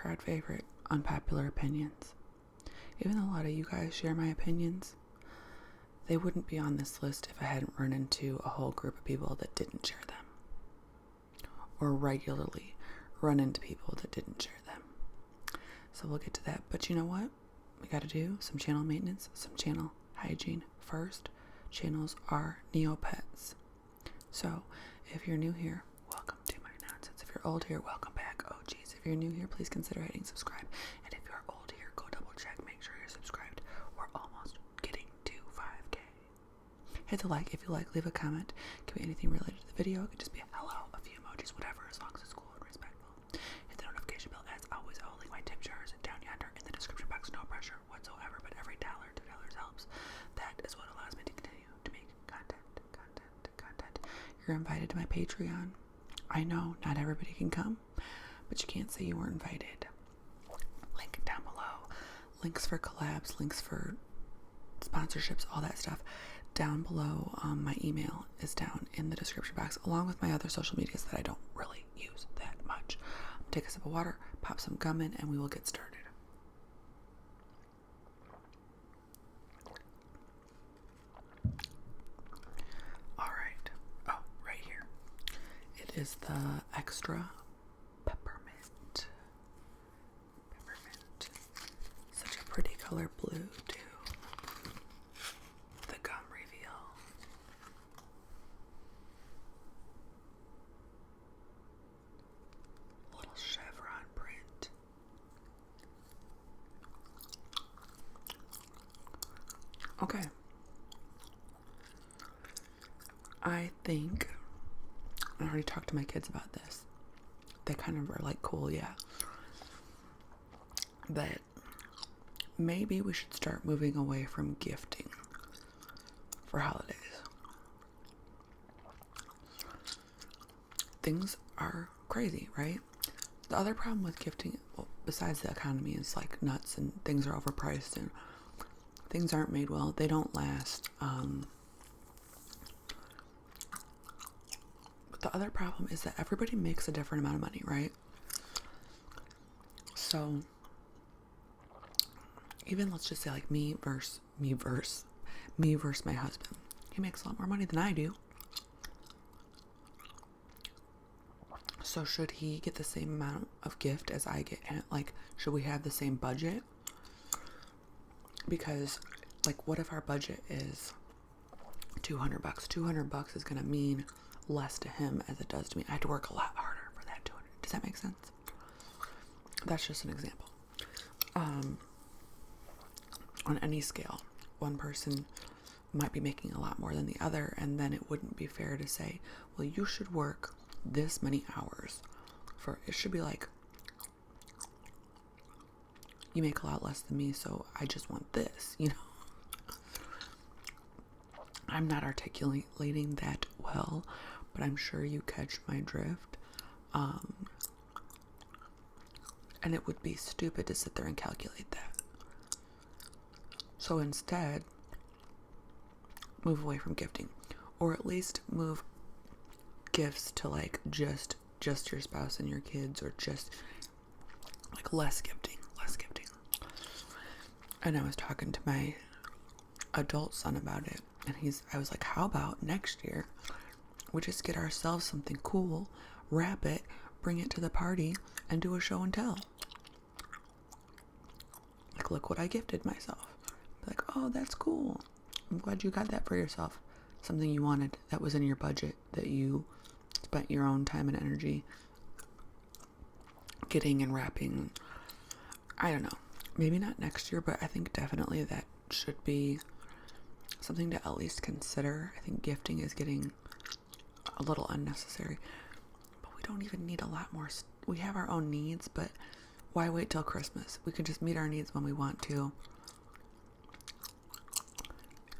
crowd favorite, unpopular opinions. Even though a lot of you guys share my opinions, they wouldn't be on this list if I hadn't run into a whole group of people that didn't share them. Or regularly run into people that didn't share them. So we'll get to that. But you know what? We got to do some channel maintenance, some channel hygiene first. Channels are Neopets. So if you're new here, welcome to my nonsense. If you're old here, welcome back. Oh geez, if you're new here, please consider hitting subscribe. And if you're old here, go double check, make sure you're subscribed. We're almost getting to 5K. Hit the like if you like, leave a comment. It can be anything related to the video. It could just be a hello, a few emojis, whatever, as long as it's cool and respectful. Hit the notification bell. As always, I will link my tip jars down yonder in the description box. No pressure whatsoever, but every $1, $2 helps. That is what allows me to continue to make content. You're invited to my Patreon. I know not everybody can come, but you can't say you weren't invited. Link down below. Links for collabs, links for sponsorships, all that stuff down below. My email is down in the description box, along with my other social medias that I don't really use that much. Take a sip of water, pop some gum in, and we will get started. Is the extra peppermint. Such a pretty color blue too. The gum reveal. Little chevron print. Okay. I think I already talked to my kids about this. They kind of are like, cool, yeah. That maybe we should start moving away from gifting for holidays. Things are crazy, right? The other problem with gifting, well, besides the economy, is like nuts and things are overpriced and things aren't made well. They don't last. The other problem is that everybody makes a different amount of money, right? So even let's just say like me versus my husband. He makes a lot more money than I do. So should he get the same amount of gift as I get? And like, should we have the same budget? Because like, what if our budget is $200? $200 is going to mean less to him as it does to me. I have to work a lot harder for that 200. Does that make sense? That's just an example. On any scale, one person might be making a lot more than the other, and then it wouldn't be fair to say, well, you should work this many hours for it. Should be like, you make a lot less than me, so I just want this, you know. I'm not articulating that well, but I'm sure you catch my drift. And it would be stupid to sit there and calculate that. So instead, move away from gifting, or at least move gifts to like just your spouse and your kids, or just like less gifting. And I was talking to my adult son about it, and I was like, how about next year we just get ourselves something cool, wrap it, bring it to the party, and do a show and tell. Like, look what I gifted myself. Like, oh, that's cool. I'm glad you got that for yourself. Something you wanted that was in your budget, that you spent your own time and energy getting and wrapping. I don't know. Maybe not next year, but I think definitely that should be something to at least consider. I think gifting is getting a little unnecessary, but we don't even need a lot more. We have our own needs, but why wait till Christmas? We can just meet our needs when we want to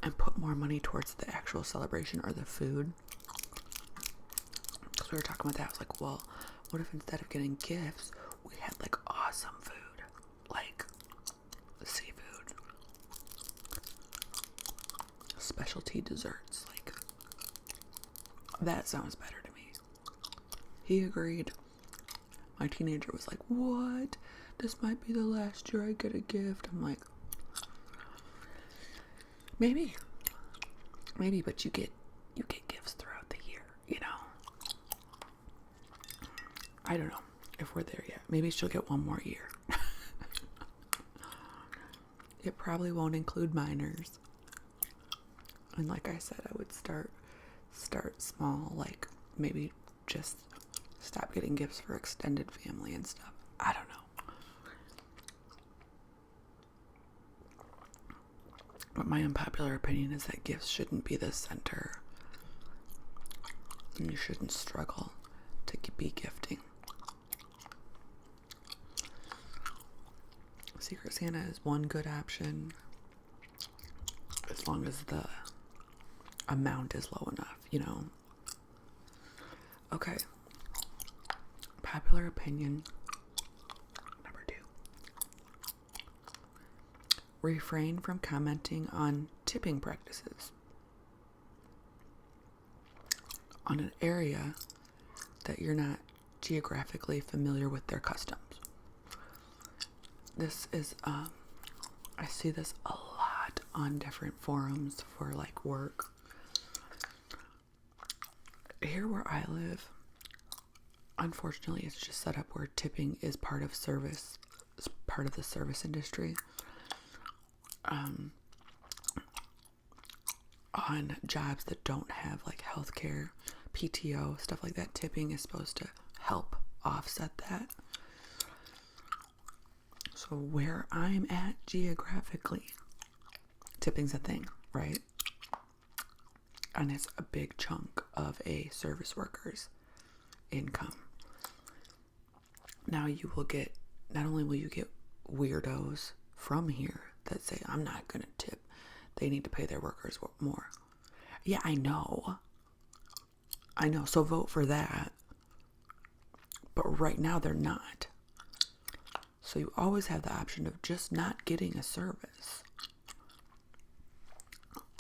and put more money towards the actual celebration or the food. Because we were talking about that. I was like, well, what if instead of getting gifts, we had like awesome food, like seafood, specialty desserts, like that sounds better to me. He agreed. My teenager was like, what? this might be the last year I get a gift. I'm like, maybe, but you get gifts throughout the year, you know? I don't know if we're there yet. Maybe she'll get one more year. It probably won't include minors. And like I said, I would start small, like maybe just stop getting gifts for extended family and stuff. I don't know. But my unpopular opinion is that gifts shouldn't be the center. And you shouldn't struggle to be gifting. Secret Santa is one good option as long as the amount is low enough, you know. Okay. Popular opinion number 2. Refrain from commenting on tipping practices on an area that you're not geographically familiar with their customs. This is, I see this a lot on different forums for like work. Here where I live, unfortunately, it's just set up where tipping is part of service, it's part of the service industry. On jobs that don't have like healthcare, PTO, stuff like that, tipping is supposed to help offset that. So where I'm at geographically, tipping's a thing, right? And it's a big chunk of a service worker's income. Now you will get, not only will you get weirdos from here that say, I'm not going to tip. They need to pay their workers more. Yeah, I know. So vote for that. But right now they're not. So you always have the option of just not getting a service.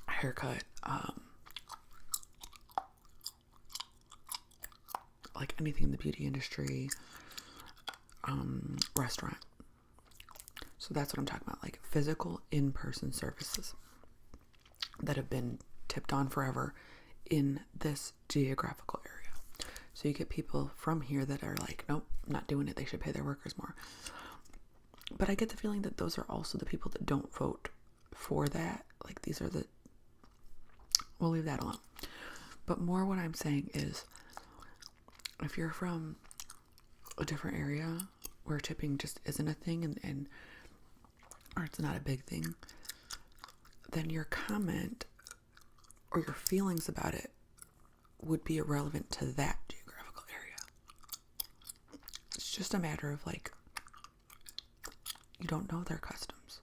Haircut, like anything in the beauty industry, restaurant. So that's what I'm talking about, like physical in-person services that have been tipped on forever in this geographical area. So you get people from here that are like, nope, not doing it. They should pay their workers more. But I get the feeling that those are also the people that don't vote for that. Like these are we'll leave that alone. But more what I'm saying is, if you're from a different area where tipping just isn't a thing and or it's not a big thing, then your comment or your feelings about it would be irrelevant to that geographical area. It's just a matter of like, you don't know their customs.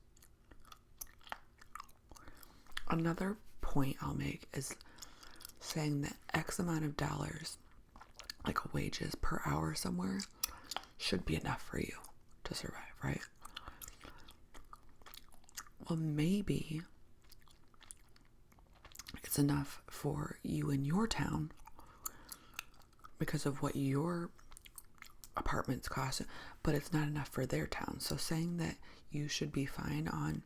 Another point I'll make is saying that X amount of dollars, like wages per hour somewhere, should be enough for you to survive, right? Well, maybe it's enough for you in your town because of what your apartments cost, but it's not enough for their town. So saying that you should be fine on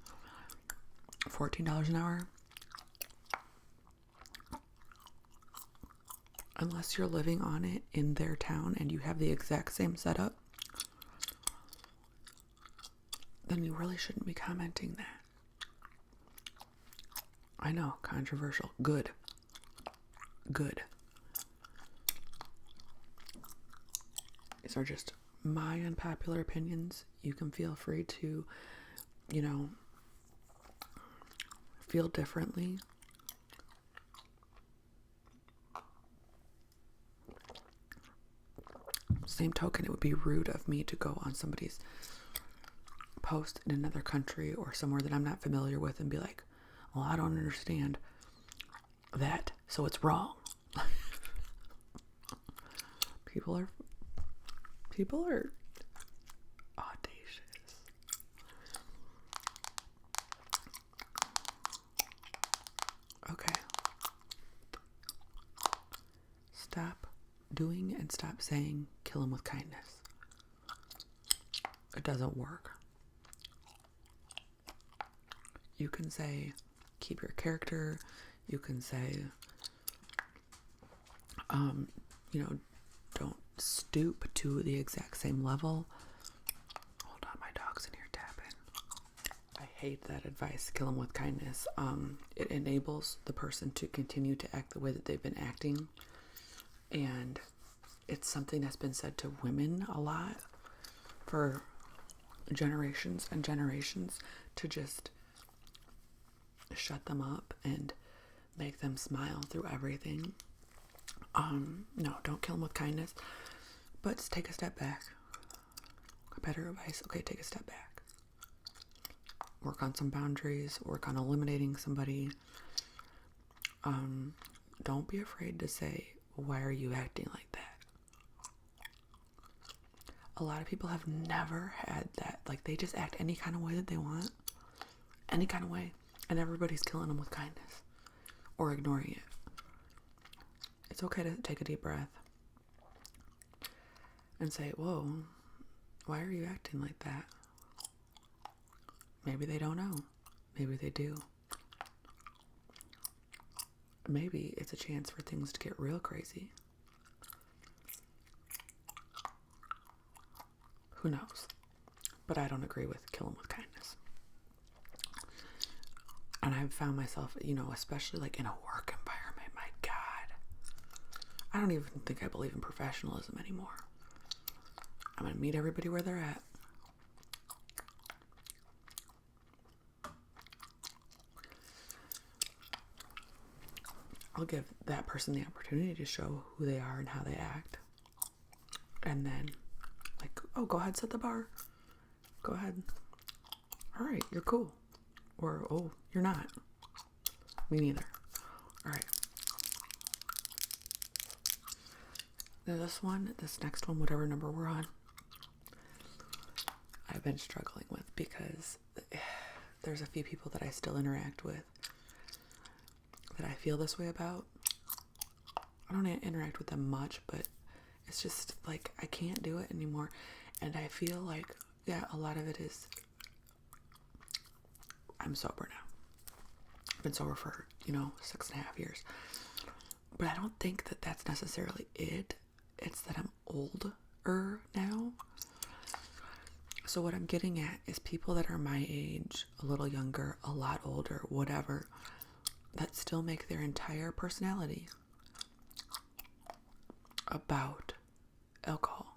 $14 an hour, unless you're living on it in their town and you have the exact same setup, then you really shouldn't be commenting that. I know, controversial. Good. These are just my unpopular opinions. You can feel free to, feel differently. Same token, it would be rude of me to go on somebody's post in another country or somewhere that I'm not familiar with and be like, well, I don't understand that, so it's wrong. People are audacious. Okay. Stop doing and stop saying, kill him with kindness. it doesn't work. You can say, keep your character. You can say, don't stoop to the exact same level. Hold on, my dog's in here tapping. I hate that advice, kill them with kindness. It enables the person to continue to act the way that they've been acting. And it's something that's been said to women a lot for generations and generations, to just shut them up and make them smile through everything. No, don't kill them with kindness, but just take a step back. Better advice, okay, take a step back. Work on some boundaries, work on eliminating somebody. Don't be afraid to say, why are you acting like that? A lot of people have never had that. Like, they just act any kind of way that they want. Any kind of way. And everybody's killing them with kindness. Or ignoring it. It's okay to take a deep breath. And say, whoa, why are you acting like that? Maybe they don't know. Maybe they do. Maybe it's a chance for things to get real crazy. Who knows? But I don't agree with kill them with kindness. And I've found myself, especially like in a work environment, my God. I don't even think I believe in professionalism anymore. I'm going to meet everybody where they're at. I'll give that person the opportunity to show who they are and how they act. And then, like, oh, go ahead, set the bar. Go ahead. All right, you're cool. Or, oh, you're not. Me neither. All right. Now this next one, whatever number we're on, I've been struggling with because there's a few people that I still interact with that I feel this way about. I don't interact with them much, but it's just like I can't do it anymore. And I feel like, yeah, a lot of it is I'm sober now. I've been sober for, 6.5 years. But I don't think that that's necessarily it. It's that I'm older now. So what I'm getting at is people that are my age, a little younger, a lot older, whatever, that still make their entire personality about alcohol.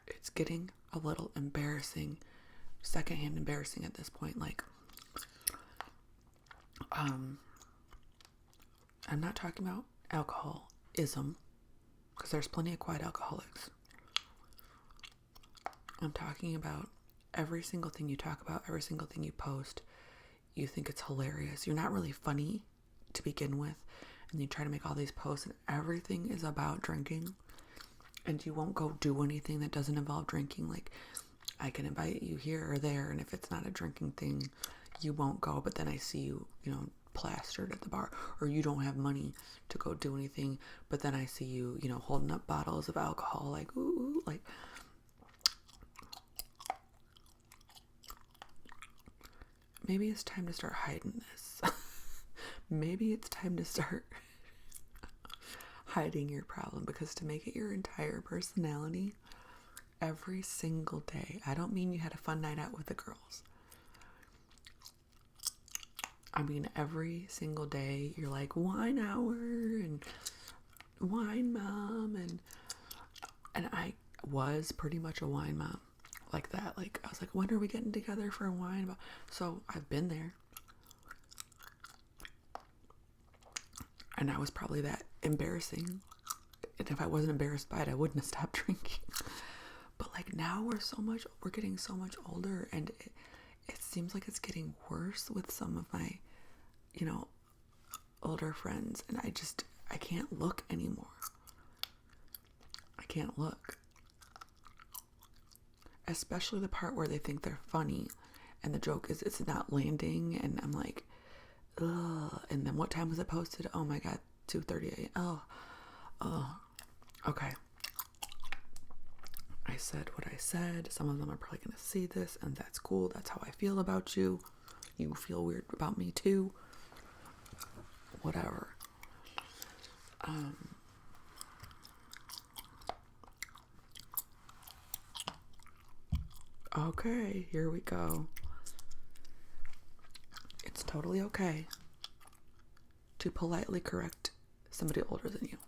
It's getting a little embarrassing, secondhand embarrassing at this point. Like, I'm not talking about alcoholism, because there's plenty of quiet alcoholics. I'm talking about every single thing you talk about, every single thing you post, you think it's hilarious. You're not really funny to begin with, and you try to make all these posts and everything is about drinking, and you won't go do anything that doesn't involve drinking. Like, I can invite you here or there, and if it's not a drinking thing, you won't go, but then I see you, plastered at the bar, or you don't have money to go do anything, but then I see you, holding up bottles of alcohol, like, ooh, like, maybe it's time to start hiding this. Maybe it's time to start hiding your problem, because to make it your entire personality every single day, I don't mean you had a fun night out with the girls. I mean, every single day you're like, wine hour and wine mom, and I was pretty much a wine mom like that. Like, I was like, when are we getting together for a wine? So I've been there, and I was probably that embarrassing, and if I wasn't embarrassed by it, I wouldn't have stopped drinking. But like, now we're getting so much older, and it seems like it's getting worse with some of my, older friends, and I can't look anymore. I can't look. Especially the part where they think they're funny, and the joke is it's not landing, and I'm like, ugh. And then what time was it posted? Oh my God, 2:38. Oh, okay. I I said what I said. Some of them are probably going to see this, and that's cool. That's how I feel about you. You feel weird about me too. Whatever. Okay, here we go. It's totally okay to politely correct somebody older than you.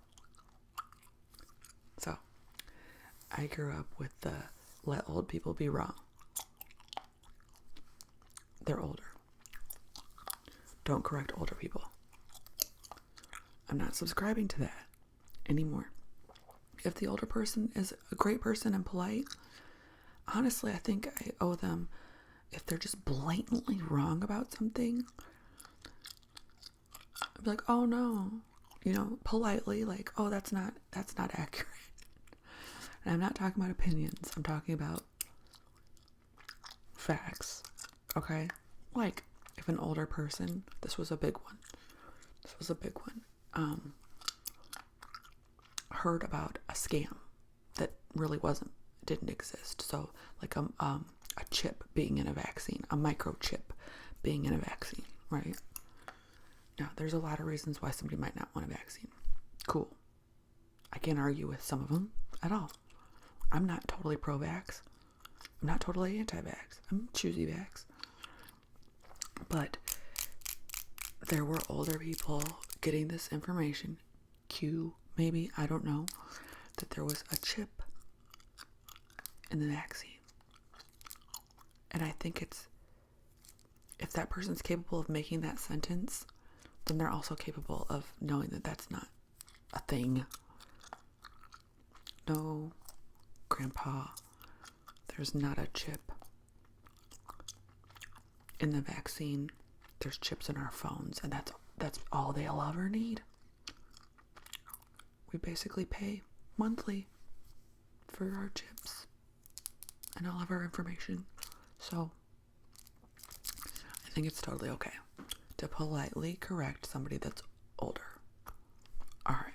So, I grew up with the let old people be wrong. They're older. Don't correct older people. I'm not subscribing to that anymore. If the older person is a great person and polite, honestly, I think I owe them, if they're just blatantly wrong about something, I'd be like, oh no, politely, like, oh, that's not accurate. And I'm not talking about opinions. I'm talking about facts. Okay? Like, if an older person, this was a big one, heard about a scam that really didn't exist. So, like a chip being in a vaccine, a microchip being in a vaccine, right? Now, there's a lot of reasons why somebody might not want a vaccine. Cool. I can't argue with some of them at all. I'm not totally pro-vax. I'm not totally anti-vax. I'm choosy-vax. But there were older people getting this information, maybe, I don't know, that there was a chip in the vaccine. And I think if that person's capable of making that sentence, then they're also capable of knowing that that's not a thing. No, Grandpa, there's not a chip in the vaccine. There's chips in our phones, and that's all they'll ever need. We basically pay monthly for our chips and all of our information. So I think it's totally okay to politely correct somebody that's older. All right.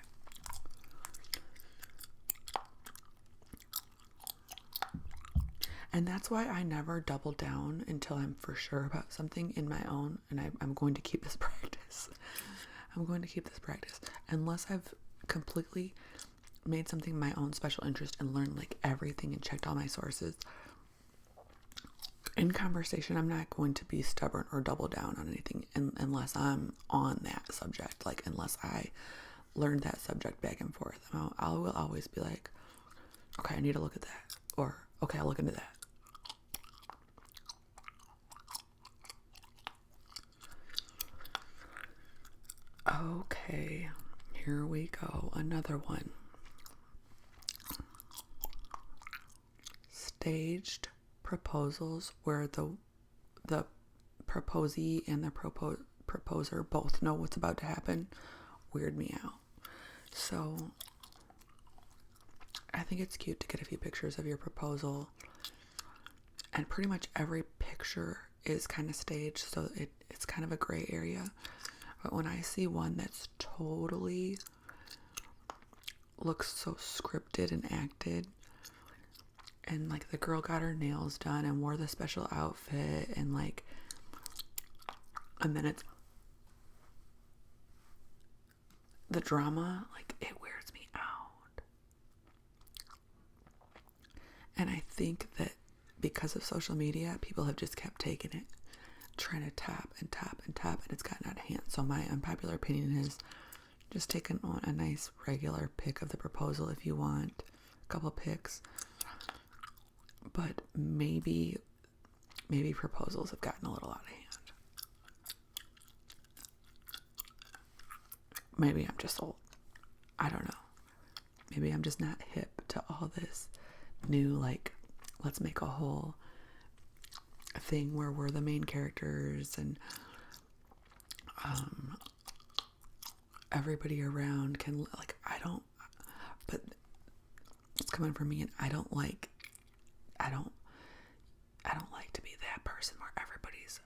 And that's why I never double down until I'm for sure about something in my own, and I'm going to keep this practice. Unless I've completely made something my own special interest and learned like everything and checked all my sources. In conversation, I'm not going to be stubborn or double down on anything unless I'm on that subject. Like, unless I learned that subject back and forth. I will always be like, okay, I need to look at that. Or, okay, I'll look into that. Okay, here we go. Another one. Staged proposals where the proposee and the proposer both know what's about to happen weird me out. So I think it's cute to get a few pictures of your proposal, and pretty much every picture is kind of staged, so it's kind of a gray area. But when I see one that's totally looks so scripted and acted, and like the girl got her nails done and wore the special outfit, and then it's the drama, like, it weirds me out. And I think that because of social media, people have just kept taking it, trying to tap and tap and tap, and it's gotten out of hand. So my unpopular opinion is just take a nice regular pic of the proposal if you want, a couple pics. But maybe proposals have gotten a little out of hand. Maybe I'm just old. I don't know. Maybe I'm just not hip to all this new, like, let's make a whole thing where we're the main characters and everybody around can, like, but it's coming from me, and I don't like to be that person where everybody's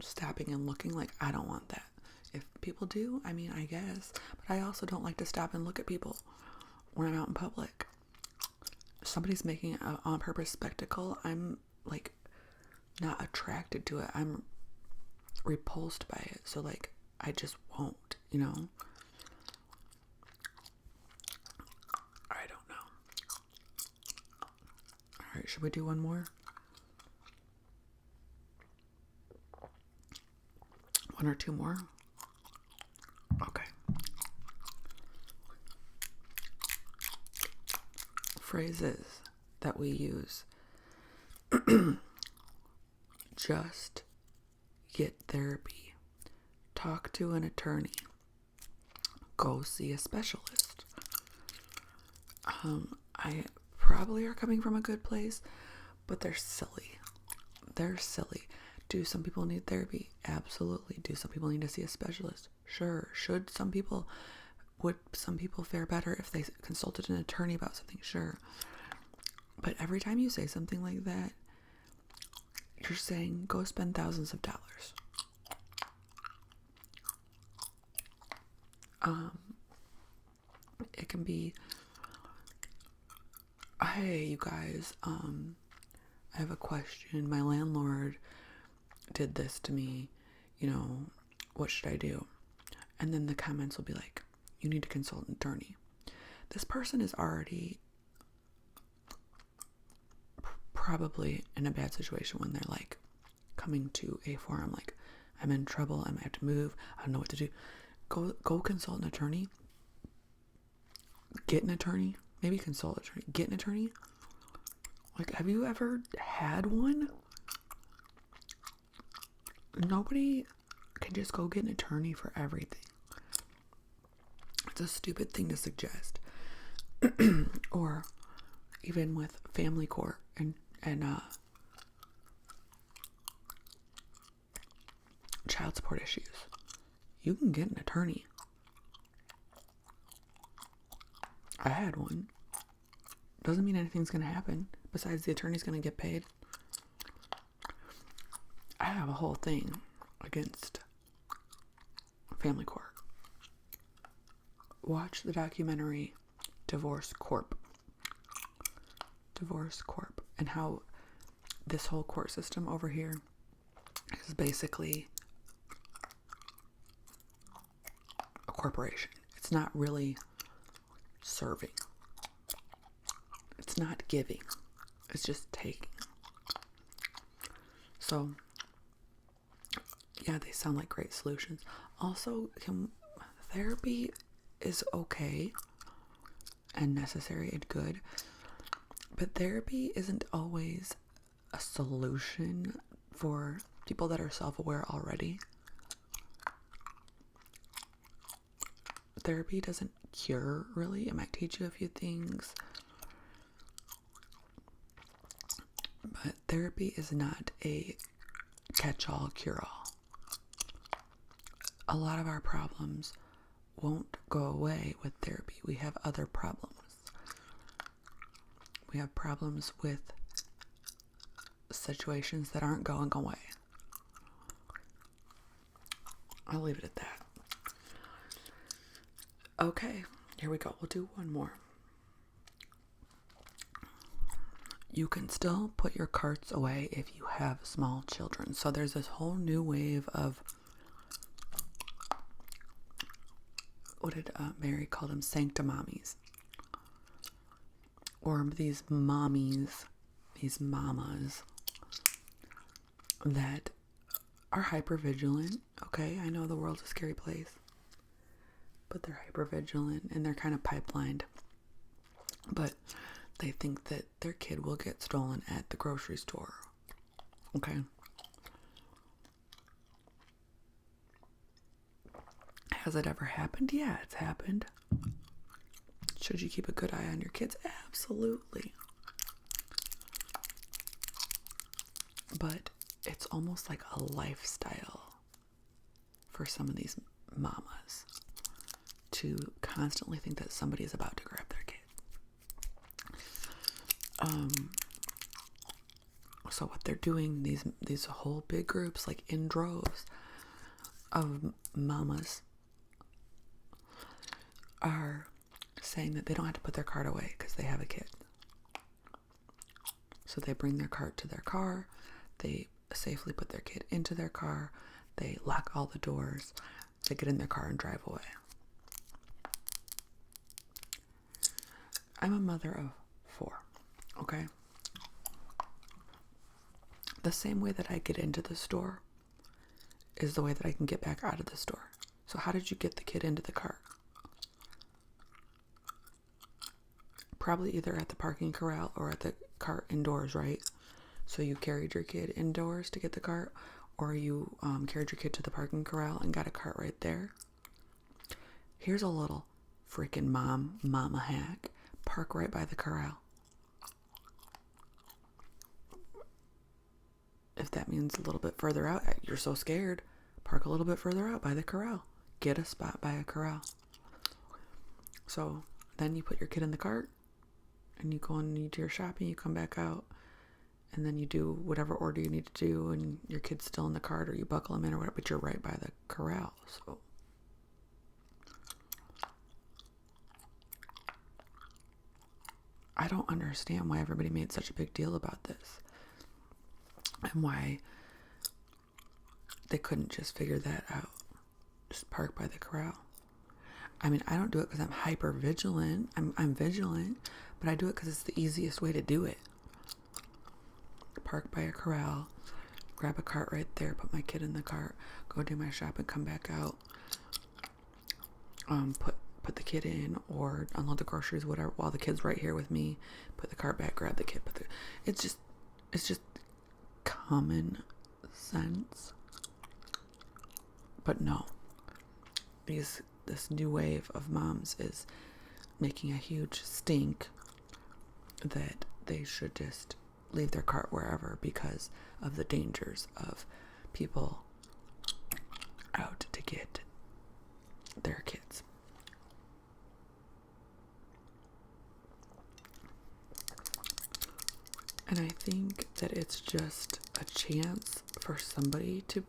stopping and looking. Like, I don't want that. If people do, I mean, I guess, but I also don't like to stop and look at people when I'm out in public. So somebody's making an on purpose spectacle, I'm like not attracted to it. I'm repulsed by it. So like I just won't, you know? I don't know. All right, should we do one more? One or two more? Okay. Phrases that we use. Just get therapy. Talk to an attorney. Go see a specialist. I probably are coming from a good place, but they're silly. They're silly. Do some people need therapy? Absolutely. Do some people need to see a specialist? Sure. Would some people fare better if they consulted an attorney about something? Sure. But every time you say something like that, you're saying go spend thousands of dollars. It can be, hey, you guys, I have a question. My landlord did this to me. You know, what should I do? And then the comments will be like, you need to consult an attorney. This person is already probably in a bad situation when they're like coming to a forum like, I'm in trouble, I might have to move, I don't know what to do. Go consult an attorney. Get an attorney. Maybe consult an attorney. Get an attorney. Like, have you ever had one? Nobody can just go get an attorney for everything. It's a stupid thing to suggest. Or even with family court and child support issues. You can get an attorney. I had one. Doesn't mean anything's going to happen. Besides, the attorney's going to get paid. I have a whole thing against family court. Watch the documentary Divorce Corp. And how this whole court system over here is basically a corporation. It's not really serving. It's not giving. It's just taking. So, yeah, they sound like great solutions. Also, therapy is okay and necessary and good, but therapy isn't always a solution for people that are self-aware already. Therapy doesn't cure, really. It might teach you a few things, but therapy is not a catch-all, cure-all. A lot of our problems won't go away with therapy. We have other problems. We have problems with situations that aren't going away. I'll leave it at that. Okay, here we go. We'll do one more. You can still put your carts away if you have small children. So there's this whole new wave of, what did Mary call them? Sanctimommies. Or these mommies, these mamas that are hypervigilant. Okay, I know the world's a scary place, but they're hypervigilant and they're kind of pipelined. But they think that their kid will get stolen at the grocery store. Okay. Has it ever happened? Yeah, it's happened. Should you keep a good eye on your kids? Absolutely. But it's almost like a lifestyle for some of these mamas to constantly think that somebody is about to grab their kid. So what they're doing, these whole big groups, like in droves of mamas, are saying that they don't have to put their cart away because they have a kid. So they bring their cart to their car, they safely put their kid into their car, they lock all the doors, they get in their car and drive away. I'm a mother of 4, okay? The same way that I get into the store is the way that I can get back out of the store. So how did you get the kid into the cart? Probably either at the parking corral or at the cart indoors, right? So you carried your kid indoors to get the cart, or you carried your kid to the parking corral and got a cart right there. Here's a little freaking mama hack. Park right by the corral. If that means a little bit further out, you're so scared, park a little bit further out by the corral. Get a spot by a corral. So then you put your kid in the cart and you go and you do your shopping, you come back out, and then you do whatever order you need to do, and your kid's still in the cart, or you buckle him in or whatever, but you're right by the corral. So I don't understand why everybody made such a big deal about this, and why they couldn't just figure that out. Just park by the corral. I mean, I don't do it because I'm hyper vigilant. I'm vigilant, but I do it because it's the easiest way to do it. Park by a corral, grab a cart right there, put my kid in the cart, go do my shopping, come back out, put the kid in, or unload the groceries, whatever, while the kid's right here with me, put the cart back, grab the kid, it's just common sense. But no, this new wave of moms is making a huge stink that they should just leave their cart wherever because of the dangers of people out to get their kids. And I think that it's just a chance for somebody to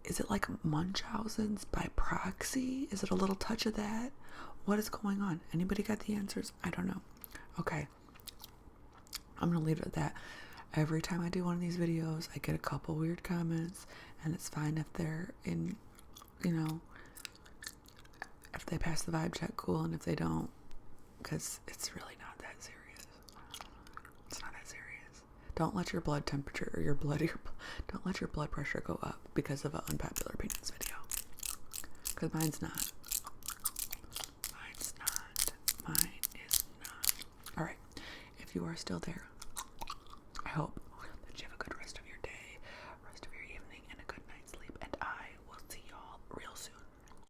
is it like Munchausen's by proxy? Is it a little touch of that? What is going on? Anybody got the answers? I don't know. Okay. I'm going to leave it at that. Every time I do one of these videos, I get a couple weird comments, and it's fine if they're in, if they pass the vibe check, cool, and if they don't, because it's really not that serious. It's not that serious. Don't let your blood temperature or don't let your blood pressure go up because of an unpopular opinions video. Because mine's not. Mine is not. Alright. If you are still there, I hope